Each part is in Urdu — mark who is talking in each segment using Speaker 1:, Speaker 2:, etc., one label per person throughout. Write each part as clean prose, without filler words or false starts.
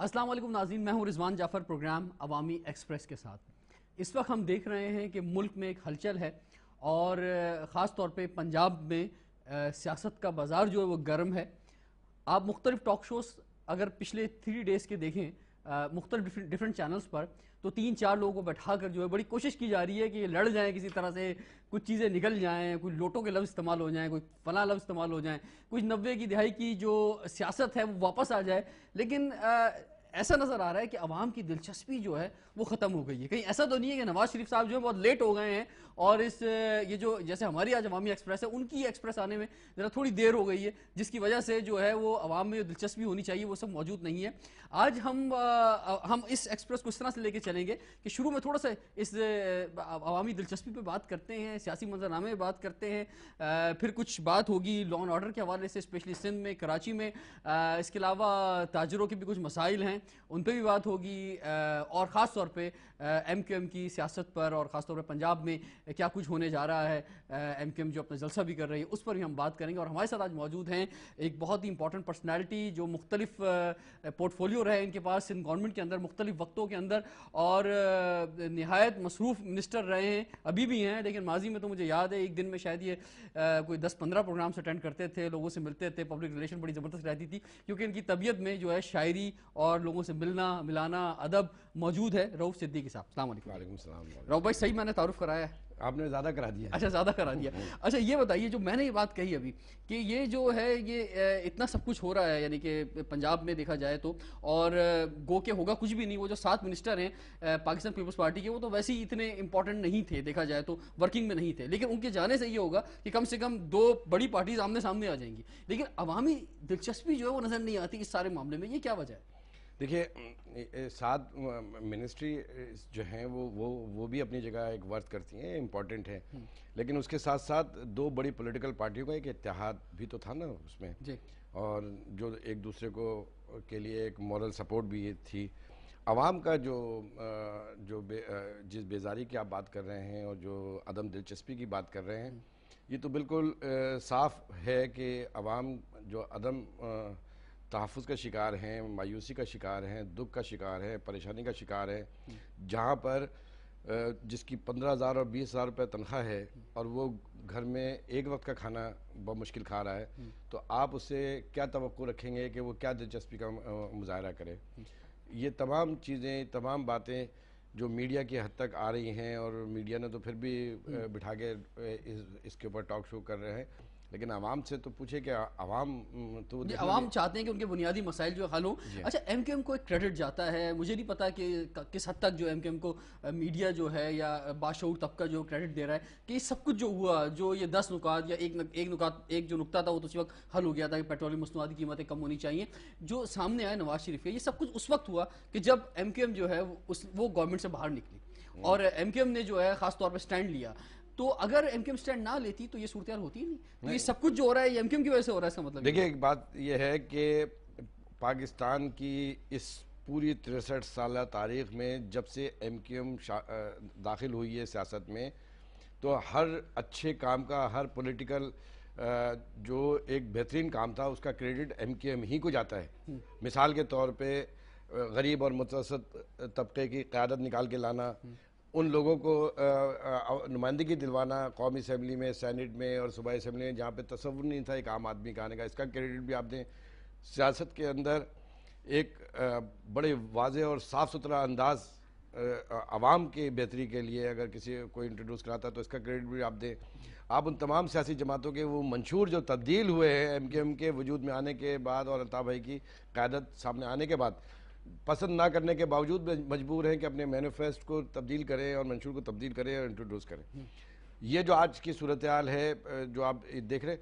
Speaker 1: السلام علیکم ناظرین، میں ہوں رضوان جعفر، پروگرام عوامی ایکسپریس کے ساتھ۔ اس وقت ہم دیکھ رہے ہیں کہ ملک میں ایک ہلچل ہے اور خاص طور پہ پنجاب میں سیاست کا بازار جو ہے وہ گرم ہے۔ آپ مختلف ٹاک شوز اگر پچھلے 3 ڈیز کے دیکھیں مختلف ڈیفرنٹ چینلز پر، تو 3-4 لوگوں کو بیٹھا کر جو ہے بڑی کوشش کی جا رہی ہے کہ یہ لڑ جائیں کسی طرح سے، کچھ چیزیں نکل جائیں، کچھ لوٹوں کے لفظ استعمال ہو جائیں، کوئی فلاں لفظ استعمال ہو جائیں، کچھ 90 کی دہائی کی جو سیاست ہے وہ واپس آ جائے۔ لیکن ایسا نظر آ رہا ہے کہ عوام کی دلچسپی جو ہے وہ ختم ہو گئی ہے۔ کہیں ایسا تو نہیں ہے کہ نواز شریف صاحب جو ہے بہت لیٹ ہو گئے ہیں اور یہ جو جیسے ہماری آج عوامی ایکسپریس ہے ان کی ایکسپریس آنے میں ذرا تھوڑی دیر ہو گئی ہے، جس کی وجہ سے جو ہے وہ عوام میں جو دلچسپی ہونی چاہیے وہ سب موجود نہیں ہے۔ آج ہم اس ایکسپریس کو اس طرح سے لے کے چلیں گے کہ شروع میں تھوڑا سا اس عوامی دلچسپی پہ بات کرتے ہیں، سیاسی منظرنامے پہ بات کرتے ہیں، پھر کچھ بات ہوگی لا اینڈ آرڈر کے حوالے سے، اسپیشلی سندھ میں، کراچی میں، اس کے علاوہ تاجروں کے بھی کچھ مسائل ہیں ان پہ بھی بات ہوگی، اور خاص طور پہ ایم کیو ایم کی سیاست پر، اور خاص طور پہ پنجاب میں کیا کچھ ہونے جا رہا ہے، ایم کیو ایم جو اپنا جلسہ بھی کر رہی ہے اس پر بھی ہم بات کریں گے۔ اور ہمارے ساتھ آج موجود ہیں ایک بہت ہی امپورٹنٹ پرسنالٹی جو مختلف پورٹ فولیو رہے ان کے پاس سندھ گورنمنٹ کے اندر مختلف وقتوں کے اندر، اور نہایت مصروف منسٹر رہے ہیں، ابھی بھی ہیں، لیکن ماضی میں تو مجھے یاد ہے ایک دن میں شاید یہ کوئی 10-15 پروگرامس اٹینڈ کرتے تھے، لوگوں سے ملتے تھے، پبلک ریلیشن بڑی زبردست رہتی تھی، کیونکہ ان کی طبیعت میں جو ہے شاعری اور لوگوں سے ملنا ملانا ادب موجود ہے۔ رؤف صدیقی صاحب، السلام علیکم۔
Speaker 2: وعلیکم السلام۔
Speaker 1: رؤف بھائی صحیح میں نے تعارف کرایا ہے؟
Speaker 2: آپ نے زیادہ کرا دیا۔
Speaker 1: اچھا زیادہ کرا دیا۔ اچھا یہ بتائیے، جو میں نے یہ بات کہی ابھی کہ یہ جو ہے یہ اتنا سب کچھ ہو رہا ہے، یعنی کہ پنجاب میں دیکھا جائے تو، اور گو کہ ہوگا کچھ بھی نہیں، وہ جو 7 منسٹر ہیں پاکستان پیپلز پارٹی کے، وہ تو ویسے ہی اتنے امپورٹنٹ نہیں تھے، دیکھا جائے تو ورکنگ میں نہیں تھے، لیکن ان کے جانے سے یہ ہوگا کہ کم سے کم 2 بڑی پارٹیز آمنے سامنے آ جائیں گی، لیکن عوامی دلچسپی جو ہے وہ نظر نہیں آتی اس سارے معاملے میں، یہ کیا وجہ ہے؟
Speaker 2: دیکھیے 7 منسٹری جو ہیں وہ بھی اپنی جگہ ایک ورک کرتی ہیں، امپورٹنٹ ہیں، لیکن اس کے ساتھ ساتھ 2 بڑی پولیٹیکل پارٹیوں کا ایک اتحاد بھی تو تھا نا اس میں، اور جو ایک دوسرے کو کے لیے ایک مورل سپورٹ بھی تھی۔ عوام کا جس بیزاری کی آپ بات کر رہے ہیں اور جو عدم دلچسپی کی بات کر رہے ہیں، یہ تو بالکل صاف ہے کہ عوام جو عدم تحفظ کا شکار ہیں، مایوسی کا شکار ہیں، دکھ کا شکار ہے، پریشانی کا شکار ہے، جہاں پر جس کی 15,000 اور 20,000 روپے تنخواہ ہے اور وہ گھر میں ایک وقت کا کھانا بہت مشکل کھا رہا ہے، تو آپ اس سے کیا توقع رکھیں گے کہ وہ کیا دلچسپی کا مظاہرہ کرے؟ یہ تمام چیزیں، تمام باتیں جو میڈیا کی حد تک آ رہی ہیں، اور میڈیا نے تو پھر بھی بٹھا کے اس کے اوپر ٹاک شو کر رہے ہیں، لیکن عوام سے تو پوچھے کہ عوام تو
Speaker 1: عوام چاہتے ہیں کہ ان کے بنیادی مسائل جو حل ہوں۔ اچھا ایم کیو ایم کو ایک کریڈٹ جاتا ہے، مجھے نہیں پتا کہ کس حد تک جو ایم کیو ایم کو میڈیا جو ہے یا باشعور طبقہ جو کریڈٹ دے رہا ہے کہ سب کچھ جو ہوا، جو یہ 10 نکات یا ایک جو نکتہ تھا وہ تو اسی وقت حل ہو گیا تھا کہ پیٹرولیم مصنوعات کی قیمتیں کم ہونی چاہیے، جو سامنے آیا نواز شریف کے، یہ سب کچھ اس وقت ہوا کہ جب ایم کیو ایم جو ہے وہ گورنمنٹ سے باہر نکلی اور ایم کیو ایم نے جو ہے خاص طور پہ سٹینڈ لیا۔ تو اگر ایم کیو ایم سٹینڈ نہ لیتی تو یہ صورتحال ہوتی ہی نہیں، تو یہ سب کچھ جو ہو رہا ہے یہ ایم کیو ایم کی وجہ سے ہو رہا ہے، اس کا مطلب
Speaker 2: دیکھیے ایک بات یہ ہے کہ پاکستان کی اس پوری 63 سالہ تاریخ میں جب سے ایم کیو ایم داخل ہوئی ہے سیاست میں، تو ہر اچھے کام کا، ہر پولیٹیکل جو ایک بہترین کام تھا اس کا کریڈٹ ایم کیو ایم ہی کو جاتا ہے۔ مثال کے طور پہ غریب اور متوسط طبقے کی قیادت نکال کے لانا، ان لوگوں کو نمائندگی دلوانا قومی اسمبلی میں، سینٹ میں اور صوبائی اسمبلی میں، جہاں پہ تصور نہیں تھا ایک عام آدمی کا آنے کا، اس کا کریڈٹ بھی آپ دیں۔ سیاست کے اندر ایک بڑے واضح اور صاف ستھرا انداز عوام کی بہتری کے لیے اگر کسی کوئی انٹروڈیوس کراتا ہے تو اس کا کریڈٹ بھی آپ دیں۔ آپ ان تمام سیاسی جماعتوں کے وہ منشور جو تبدیل ہوئے ہیں ایم کیو ایم کے وجود میں آنے کے بعد اور الطاف بھائی کی قیادت سامنے آنے کے بعد، پسند نہ کرنے کے باوجود مجبور ہیں کہ اپنے مینیفیسٹ کو تبدیل کریں اور منشور کو تبدیل کریں اور انٹروڈیوس کریں۔ یہ جو آج کی صورتحال ہے جو آپ دیکھ رہے ہیں،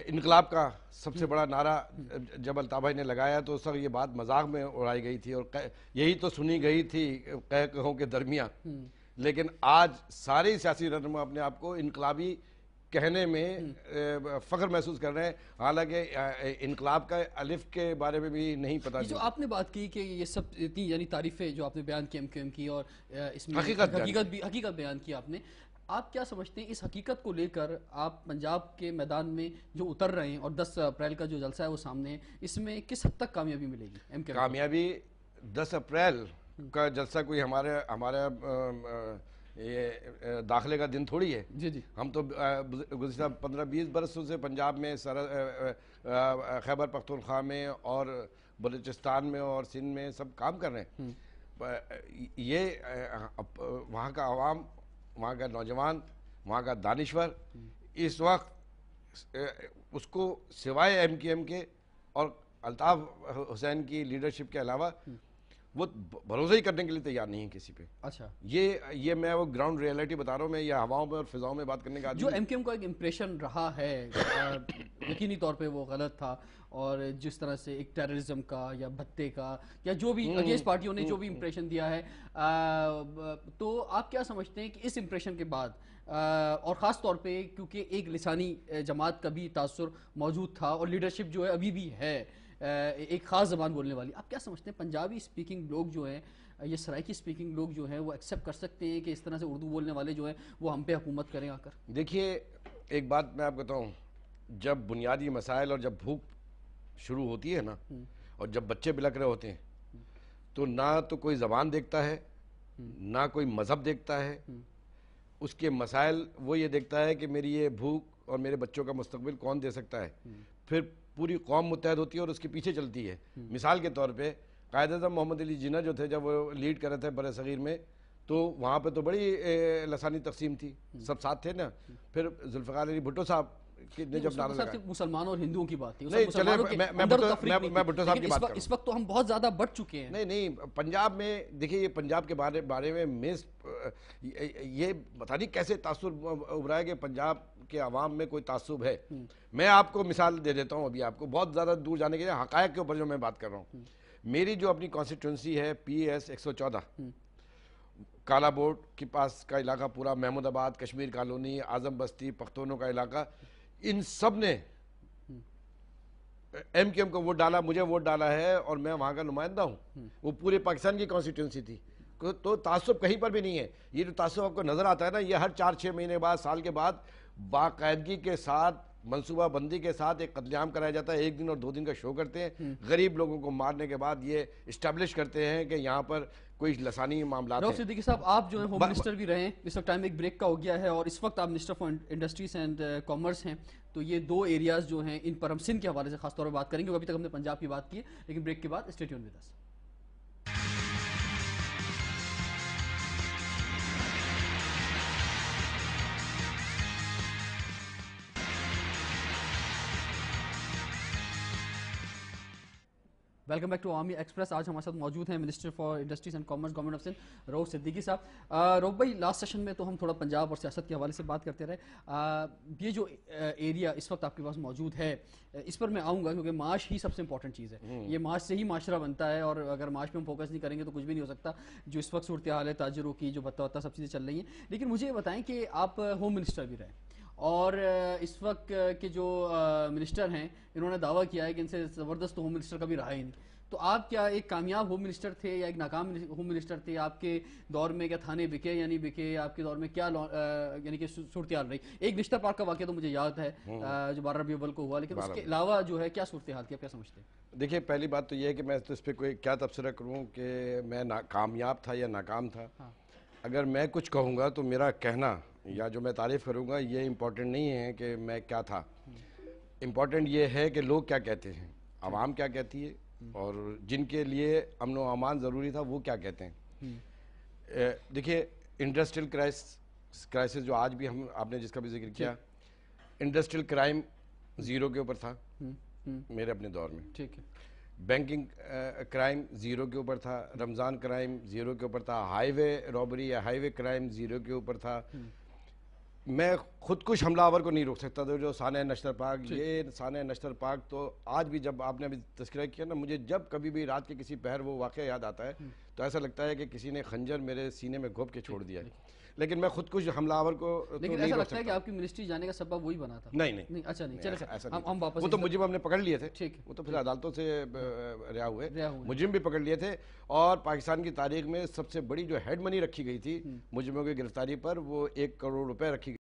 Speaker 2: انقلاب کا سب سے بڑا نعرہ جب الطاف بھائی نے لگایا تو اس وقت یہ بات مذاق میں اڑائی گئی تھی اور یہی تو سنی گئی تھی کہوں کے درمیان، لیکن آج سارے سیاسی رہنما اپنے آپ کو انقلابی کہنے میں فخر محسوس کر رہے ہیں، حالانکہ انقلاب کا الف کے بارے میں بھی نہیں پتا۔
Speaker 1: جو آپ نے بات کی کہ یہ سب اتنی یعنی تعریفیں جو آپ نے بیان کی ایم کیو ایم کی اور اس میں
Speaker 2: حقیقت
Speaker 1: بیان کی آپ نے، آپ کیا سمجھتے ہیں اس حقیقت کو لے کر آپ پنجاب کے میدان میں جو اتر رہے ہیں اور 10 اپریل کا جو جلسہ ہے وہ سامنے ہے، اس میں کس حد تک کامیابی ملے گی ایم کیو؟
Speaker 2: کامیابی 10 اپریل کا جلسہ کوئی ہمارا یہ داخلے کا دن تھوڑی ہے.
Speaker 1: جی جی
Speaker 2: ہم تو گزشتہ 15-20 برسوں سے پنجاب میں خیبر پختونخوا میں اور بلوچستان میں اور سندھ میں سب کام کر رہے ہیں. یہ وہاں کا عوام، وہاں کا نوجوان، وہاں کا دانشور اس وقت اس کو سوائے ایم کیو ایم کے اور الطاف حسین کی لیڈرشپ کے علاوہ وہ بھروسہ ہی کرنے کے لیے تیار نہیں ہے کسی پہ.
Speaker 1: اچھا،
Speaker 2: یہ میں وہ گراؤنڈ ریئلٹی بتا رہا ہوں. میں یہ ہواؤں میں اور فضاؤں میں بات کرنے کا
Speaker 1: جو ایم کیو ایم کا ایک امپریشن رہا ہے یقینی طور پہ وہ غلط تھا، اور جس طرح سے ایک ٹیررزم کا یا بھتے کا یا جو بھی اگینسٹ پارٹیوں نے جو بھی امپریشن دیا ہے، تو آپ کیا سمجھتے ہیں کہ اس امپریشن کے بعد اور خاص طور پہ کیونکہ ایک لسانی جماعت کا بھی تاثر موجود تھا اور لیڈرشپ جو ہے ابھی بھی ہے ایک خاص زبان بولنے والی، آپ کیا سمجھتے ہیں پنجابی اسپیکنگ لوگ جو ہیں، یہ سرائکی اسپیکنگ لوگ جو ہیں، وہ ایکسیپٹ کر سکتے ہیں کہ اس طرح سے اردو بولنے والے جو ہیں وہ ہم پہ حکومت کریں آ کر؟
Speaker 2: دیکھیے ایک بات میں آپ کو بتاؤں، جب بنیادی مسائل اور جب بھوک شروع ہوتی ہے نا، اور جب بچے بلک رہے ہوتے ہیں، تو نہ تو کوئی زبان دیکھتا ہے، نہ کوئی مذہب دیکھتا ہے. اس کے مسائل وہ یہ دیکھتا ہے کہ میری یہ بھوک اور میرے بچوں کا مستقبل کون دے سکتا ہے. پھر پوری قوم متحد ہوتی ہے اور اس کے پیچھے چلتی ہے. مثال کے طور پہ قائد اعظم محمد علی جناح جو تھے، جب وہ لیڈ کر رہے تھے بر صغیر میں، تو وہاں پہ تو بڑی لسانی تقسیم تھی، سب ساتھ تھے نا. پھر ذوالفقار علی بھٹو صاحب نے جب نعرہ لگایا،
Speaker 1: مسلمانوں اور ہندوؤں کی بات تھی،
Speaker 2: نہیں چلے میں بھٹو صاحب کی بات کروں.
Speaker 1: اس وقت تو ہم بہت زیادہ بڑھ چکے ہیں.
Speaker 2: نہیں پنجاب میں دیکھیے، یہ پنجاب کے بارے میں یہ پتہ نہیں کیسے تعصب ابھرا ہے کہ پنجاب کے عوام میں کوئی تعصب ہے. میں آپ کو مثال دے دیتا ہوں، ابھی آپ کو بہت زیادہ دور جانے کے لیے حقائق کے اوپر جو میں بات کر رہا ہوں. میری جو اپنی کانسٹیٹوئنسی ہے پی ایس 114 کالا بورڈ کے پاس کا علاقہ پورا، محمود آباد، کشمیر کالونی، اعظم بستی، پختونوں کا علاقہ، ان سب نے ایم کیو ایم کو ووٹ ڈالا، مجھے ووٹ ڈالا ہے اور میں وہاں کا نمائندہ ہوں. وہ پورے پاکستان کی کانسٹیٹوئنسی تھی. تو تعصب کہیں پر بھی نہیں ہے. یہ جو تعصب آپ کو نظر آتا ہے نا، یہ ہر 4-6 مہینے بعد، سال کے بعد باقاعدگی کے ساتھ، منصوبہ بندی کے ساتھ ایک قتل عام کرایا جاتا ہے. 1 دن اور 2 دن کا شو کرتے ہیں، غریب لوگوں کو مارنے کے بعد یہ اسٹیبلش کرتے ہیں کہ یہاں پر کوئی لسانی معاملات ہیں.
Speaker 1: رؤف صدیقی صاحب، آپ جو ہیں ہوم منسٹر بھی رہے ہیں، اس وقت ٹائم ایک بریک کا ہو گیا ہے اور اس وقت آپ minister for industries and commerce ہیں. تو یہ 2 ایریاز جو ہیں ان پر ہم سندھ کے حوالے سے خاص طور پہ بات کریں گے. ابھی تک ہم نے پنجاب کی بات کی ہے، لیکن بریک کے بعد stay tune with us. Welcome back to Awami express. آج ہمارے ساتھ موجود ہیں minister for industries and commerce government of Sindh, Rauf Siddiqui صاحب. رؤف بھائی، لاسٹ سیشن میں تو ہم تھوڑا پنجاب اور سیاست کے حوالے سے بات کرتے رہے. یہ جو ایریا اس وقت آپ کے پاس موجود ہے، اس پر میں آؤں گا کیونکہ معاش ہی سب سے امپورٹنٹ چیز ہے. یہ معاش سے ہی معاشرہ بنتا ہے، اور اگر معاش پہ ہم فوکس نہیں کریں گے تو کچھ بھی نہیں ہو سکتا. جو اس وقت صورتحال ہے، تاجروں کی جو بھتہ سب چیزیں چل رہی ہیں. لیکن مجھے یہ بتائیں کہ آپ ہوم منسٹر بھی رہے، اور اس وقت کے جو منسٹر ہیں انہوں نے دعویٰ کیا ہے کہ ان سے زبردست ہوم منسٹر کبھی رہا ہی نہیں. تو آپ کیا ایک کامیاب ہوم منسٹر تھے یا ایک ناکام ہوم منسٹر تھے؟ آپ کے دور میں کیا تھانے بکے یا نہیں بکے؟ آپ کے دور میں کیا یعنی کہ صورتحال رہی؟ ایک نشتر پارک کا واقعہ تو مجھے یاد ہے جو 12 ربیع الاول کو ہوا، لیکن اس کے علاوہ جو ہے کیا صورتحال تھی، آپ کیا سمجھتے ہیں؟
Speaker 2: دیکھیے، پہلی بات تو یہ ہے کہ میں اس پہ کوئی کیا تبصرہ کروں کہ میں کامیاب تھا یا ناکام تھا. اگر میں کچھ کہوں گا تو میرا کہنا یا جو میں تعریف کروں گا یہ امپورٹنٹ نہیں ہے کہ میں کیا تھا. امپورٹنٹ یہ ہے کہ لوگ کیا کہتے ہیں، عوام کیا کہتی ہے، اور جن کے لیے امن و امان ضروری تھا وہ کیا کہتے ہیں. دیکھیے، انڈسٹریل کرائسس جو آج بھی آپ نے جس کا بھی ذکر کیا، انڈسٹریل کرائم 0 کے اوپر تھا میرے اپنے دور میں. ٹھیک ہے. بینکنگ کرائم 0 کے اوپر تھا، رمضان کرائم 0 کے اوپر تھا، ہائی وے رابری یا ہائی وے کرائم 0 کے اوپر تھا. میں خود کش حملہ آور کو نہیں روک سکتا تھا. جو سانحہ نشتر پارک، یہ سانحہ نشتر پارک تو آج بھی، جب آپ نے ابھی تذکرہ کیا نا، مجھے جب کبھی بھی رات کے کسی پہر وہ واقعہ یاد آتا ہے تو ایسا لگتا ہے کہ کسی نے خنجر میرے سینے میں گھوپ کے چھوڑ دیا ہے. لیکن میں خود کش حملہ آور کو
Speaker 1: لیکن ایسا لگتا ہے کہ آپ کی منسٹری جانے کا سبب وہی بنا تھا.
Speaker 2: نہیں
Speaker 1: اچھا نہیں, چلے ہم واپس
Speaker 2: وہ تو مجرم ہم نے پکڑ لیے تھے,
Speaker 1: ٹھیک,
Speaker 2: وہ تو پھر عدالتوں سے رہا ہوئے, مجرم بھی پکڑ لیے تھے. اور پاکستان کی تاریخ میں سب سے بڑی جو ہیڈ منی رکھی گئی تھی مجرموں کی گرفتاری پر, وہ 1 کروڑ روپے رکھی گئی.